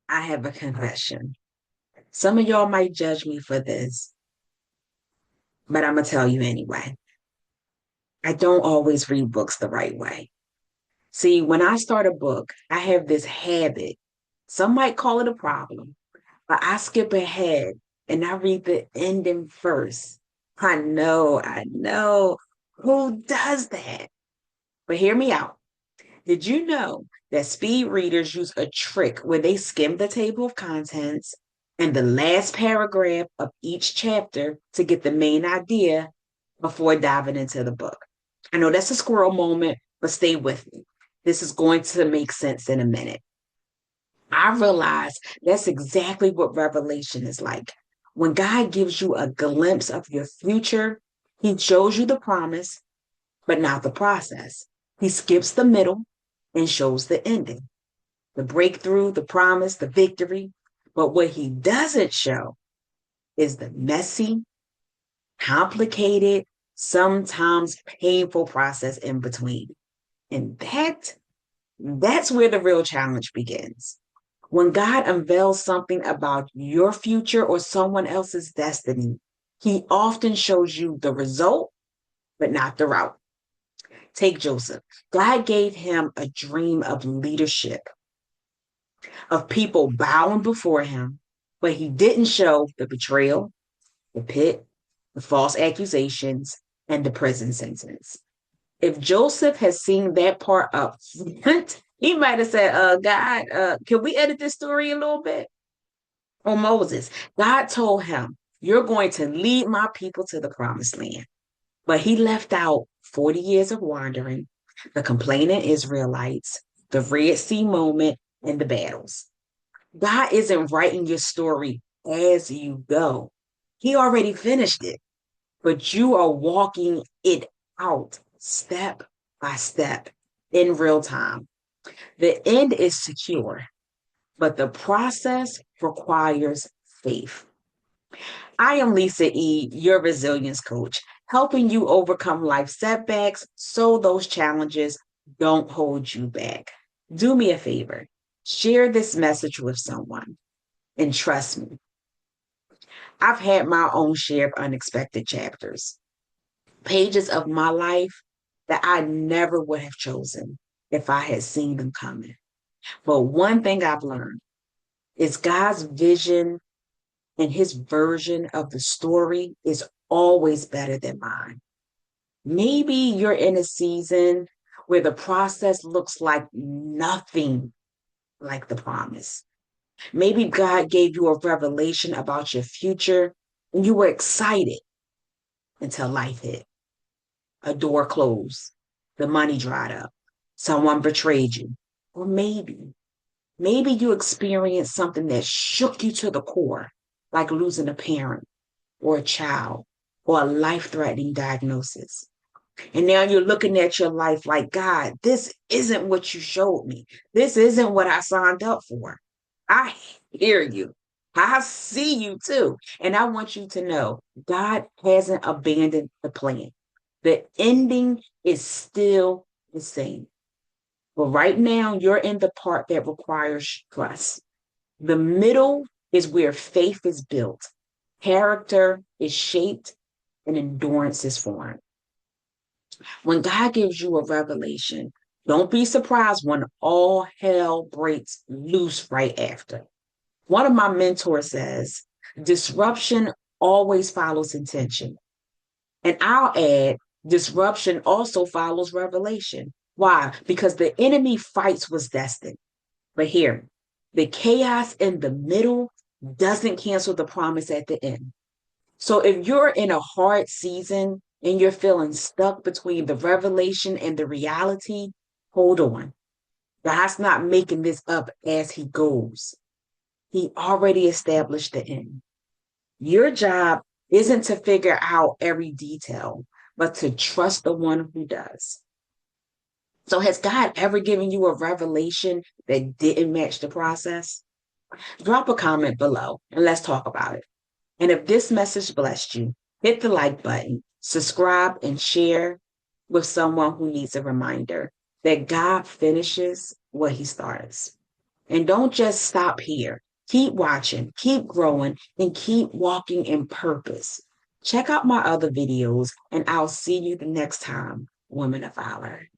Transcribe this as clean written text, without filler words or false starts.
I have a confession. Some of y'all might judge me for this, but I'm going to tell you anyway. I don't always read books the right way. See, when I start a book, I have this habit. Some might call it a problem, but I skip ahead and I read the ending first. I know. Who does that? But hear me out. Did you know that speed readers use a trick where they skim the table of contents and the last paragraph of each chapter to get the main idea before diving into the book? I know that's a squirrel moment, but stay with me. This is going to make sense in a minute. I realize that's exactly what revelation is like. When God gives you a glimpse of your future, he shows you the promise, but not the process. He skips the middle and shows the ending, the breakthrough, the promise, the victory. But what he doesn't show is the messy, complicated, sometimes painful process in between. And that's where the real challenge begins. When God unveils something about your future or someone else's destiny, he often shows you the result, but not the route. Take Joseph. God gave him a dream of leadership, of people bowing before him, but he didn't show the betrayal, the pit, the false accusations, and the prison sentence. If Joseph has seen that part up front, he might have said, God, can we edit this story a little bit? Or Moses, God told him, you're going to lead my people to the promised land. But he left out 40 years of wandering, the complaining Israelites, the Red Sea moment, and the battles. God isn't writing your story as you go. He already finished it, but you are walking it out step by step in real time. The end is secure, but the process requires faith. I am Lisa E., your resilience coach, helping you overcome life setbacks so those challenges don't hold you back. Do me a favor, share this message with someone, and trust me, I've had my own share of unexpected chapters, pages of my life that I never would have chosen if I had seen them coming. But one thing I've learned is God's vision and his version of the story is always better than mine. Maybe you're in a season where the process looks like nothing like the promise. Maybe God gave you a revelation about your future and you were excited until life hit. A door closed, the money dried up, someone betrayed you. Or maybe you experienced something that shook you to the core, like losing a parent or a child or a life threatening diagnosis. And now you're looking at your life like, God, this isn't what you showed me. This isn't what I signed up for. I hear you. I see you too. And I want you to know God hasn't abandoned the plan. The ending is still the same. But right now, you're in the part that requires trust. The middle is where faith is built, character is shaped, and endurance is formed. When God gives you a revelation, don't be surprised when all hell breaks loose right after. One of my mentors says, disruption always follows intention. And I'll add, disruption also follows revelation. Why? Because the enemy fights what's destined. But here, the chaos in the middle doesn't cancel the promise at the end. So if you're in a hard season and you're feeling stuck between the revelation and the reality, hold on. God's not making this up as he goes. He already established the end. Your job isn't to figure out every detail, but to trust the one who does. So has God ever given you a revelation that didn't match the process? Drop a comment below and let's talk about it. And if this message blessed you, hit the like button, subscribe, and share with someone who needs a reminder that God finishes what he starts. And don't just stop here. Keep watching, keep growing, and keep walking in purpose. Check out my other videos, and I'll see you the next time, Women of Valor.